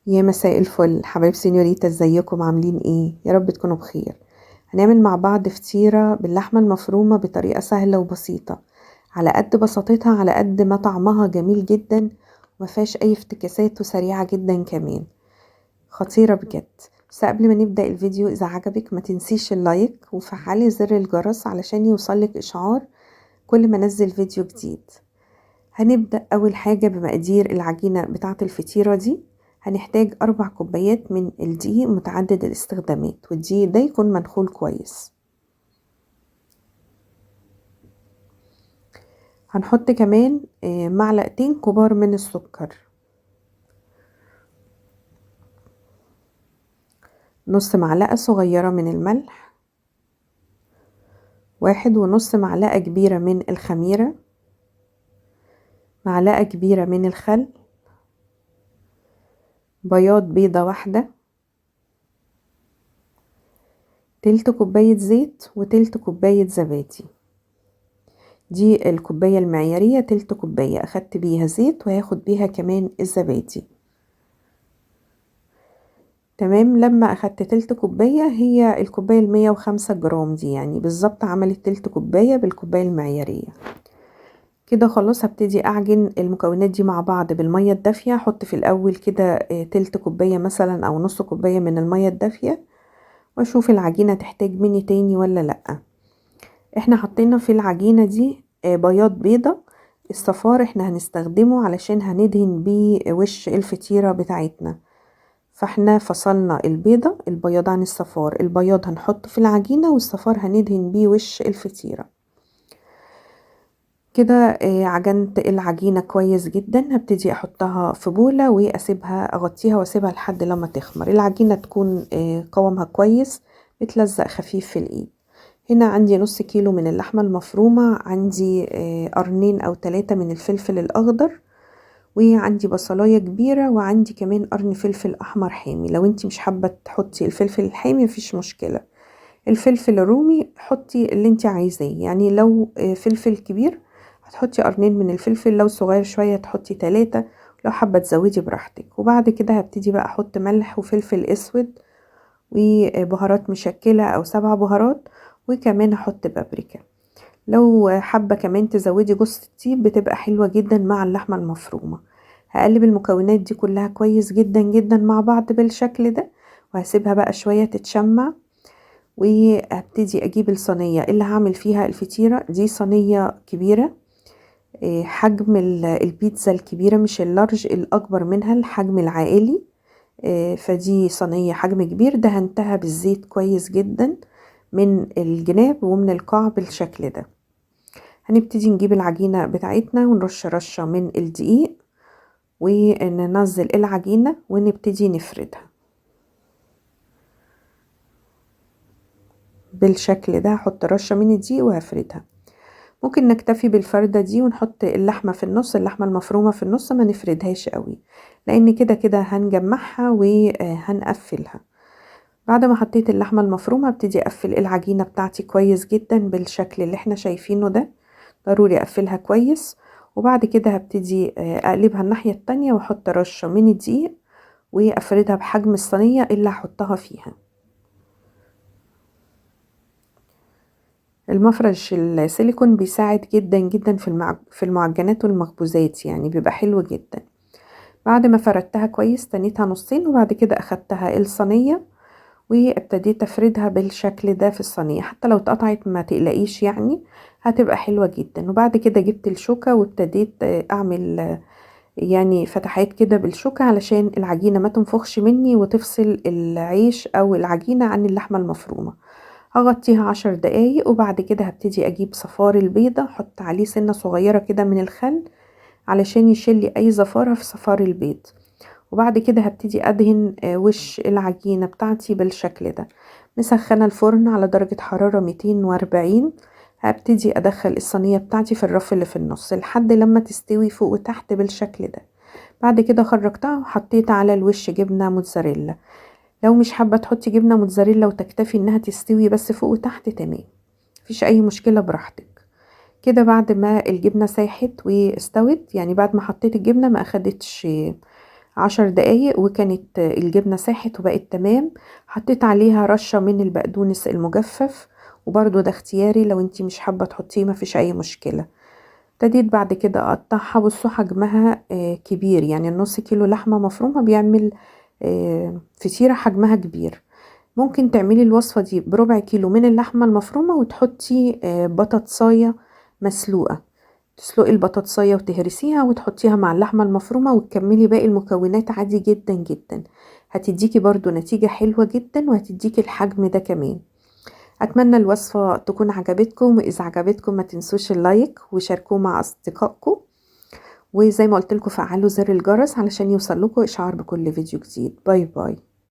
يا مساء الفل حبايب سينيوريتا، ازيكم عاملين ايه؟ يا رب تكونوا بخير. هنعمل مع بعض فطيرة باللحمة المفرومة بطريقة سهلة وبسيطة، على قد بساطتها على قد ما طعمها جميل جدا ومفيهاش اي افتكاسات وسريعة جدا كمان. خطيرة بجد. بس قبل ما نبدأ الفيديو، اذا عجبك ما تنسيش اللايك وفعلي زر الجرس علشان يوصلك اشعار كل ما انزل فيديو جديد. هنبدأ أول حاجة بمقادير العجينة بتاعة الفطيرة دي. هنحتاج 4 كوبايات من الدقيق متعدد الاستخدامات، والدقيق ده يكون منخول كويس. هنحط كمان معلقتين كبار من السكر، نص معلقة صغيرة من الملح، 1.5 معلقة كبيرة من الخميرة، معلقة كبيرة من الخل، بياض بيضة واحدة، تلت كوباية زيت وتلت كوباية زبادي. دي الكوباية المعيارية، تلت كوباية اخدت بيها زيت وهاخد بيها كمان الزبادي. تمام، لما اخدت تلت كوباية، هي الكوباية 105 جرام دي، يعني بالظبط عملت تلت كوباية بالكوباية المعيارية. كده خلاص هبتدي اعجن المكونات دي مع بعض بالمية الدافية. احط في الاول كده تلت كوباية مثلا او نص كوباية من المية الدافية، واشوف العجينة تحتاج مني تاني ولا لأ. احنا حطينا في العجينة دي بياض بيضة. الصفار احنا هنستخدمه علشان هندهن بيه وش الفطيرة بتاعتنا، فاحنا فصلنا البياض عن الصفار. البياض هنحطه في العجينة والصفار هندهن بيه وش الفطيرة. كده عجنت العجينة كويس جدا. هبتدي احطها في بولة واسيبها اغطيها واسيبها لحد لما تخمر. العجينة تكون قوامها كويس، بتلزق خفيف في الايد. هنا عندي نص كيلو من اللحمة المفرومة، عندي قرنين او 3 من الفلفل الاخضر، وعندي بصلاية كبيرة، وعندي كمان قرن فلفل احمر حامي. لو انتي مش حابة تحطي الفلفل الحامي مفيش مشكلة. الفلفل الرومي حطي اللي انتي عايزاه، يعني لو فلفل كبير هتحطي قرنين من الفلفل، لو صغير شوية تحطي 3، لو حابة تزودي براحتك. وبعد كده هبتدي بقى احط ملح وفلفل اسود وبهارات مشكلة او 7 بهارات، وكمان هحط بابريكا. لو حابة كمان تزودي جوز الطيب بتبقى حلوة جدا مع اللحمة المفرومة. هقلب المكونات دي كلها كويس جدا جدا مع بعض بالشكل ده، وهسيبها بقى شوية تتشمع. وهبتدي اجيب الصينية اللي هعمل فيها الفطيرة. دي صينية كبيرة، حجم البيتزا الكبيرة، مش اللارج، الاكبر منها الحجم العائلي. فدي صينية حجم كبير، دهنتها بالزيت كويس جدا من الجناب ومن القاع بالشكل ده. هنبتدي نجيب العجينة بتاعتنا ونرش رشة من الدقيق، وننزل العجينة ونبتدي نفردها بالشكل ده. هحط رشة من الدقيق وهفردها. ممكن نكتفي بالفردة دي ونحط اللحمة في النص، اللحمة المفرومة في النص، ما نفردهاش قوي لان كده كده هنجمعها وهنقفلها. بعد ما حطيت اللحمة المفرومة ابتدي اقفل العجينة بتاعتي كويس جدا بالشكل اللي احنا شايفينه ده. ضروري اقفلها كويس. وبعد كده هبتدي اقلبها الناحية التانية واحط رشة من الدقيق وافردها بحجم الصينية اللي هحطها فيها. المفرش السيليكون بيساعد جدا جدا في المعجنات والمخبوزات، يعني بيبقى حلو جدا. بعد ما فردتها كويس تنيتها نصين، وبعد كده اخدتها الصينية وابتديت افردها بالشكل ده في الصينية. حتى لو اتقطعت ما تقلقيش، يعني هتبقى حلوة جدا. وبعد كده جبت الشوكة وابتديت اعمل يعني فتحات كده بالشوكة علشان العجينة ما تنفخش مني وتفصل العيش او العجينة عن اللحمة المفرومة. هغطيها 10 دقايق، وبعد كده هبتدي اجيب صفار البيضة، احط عليه سنة صغيرة كده من الخل علشان يشيل اي زفارة في صفار البيض. وبعد كده هبتدي ادهن وش العجينة بتاعتي بالشكل ده. مسخنة الفرن على درجة حرارة 240. هبتدي ادخل الصينية بتاعتي في الرف اللي في النص لحد لما تستوي فوق وتحت بالشكل ده. بعد كده خرجتها وحطيت على الوش جبنة موتزاريلا. لو مش حابة تحطي جبنة موتزاريلا وتكتفي انها تستوي بس فوق وتحت، تمام، مفيش اي مشكلة، براحتك. كده بعد ما الجبنة ساحت واستوت، يعني بعد ما حطيت الجبنة ما اخدتش 10 دقايق وكانت الجبنة ساحت وبقت تمام. حطيت عليها رشة من البقدونس المجفف، وبرضو ده اختياري، لو انتي مش حابة تحطيه مفيش اي مشكلة. ابتديت بعد كده اقطعها. بصوا حجمها كبير، يعني النص كيلو لحمة مفرومة بيعمل فطيرة حجمها كبير. ممكن تعملي الوصفة دي بربع كيلو من اللحمة المفرومة وتحطي بطاطساية مسلوقة. تسلقي البطاطساية وتهرسيها وتحطيها مع اللحمة المفرومة وتكملي باقي المكونات عادي جدا جدا. هتديكي برضو نتيجة حلوة جدا وهتديكي الحجم ده كمان. أتمنى الوصفة تكون عجبتكم، وإذا عجبتكم ما تنسوش اللايك وشاركوه مع أصدقائكم، وزي ما قلت لكم فعلوا زر الجرس علشان يوصل لكم إشعار بكل فيديو جديد. باي باي.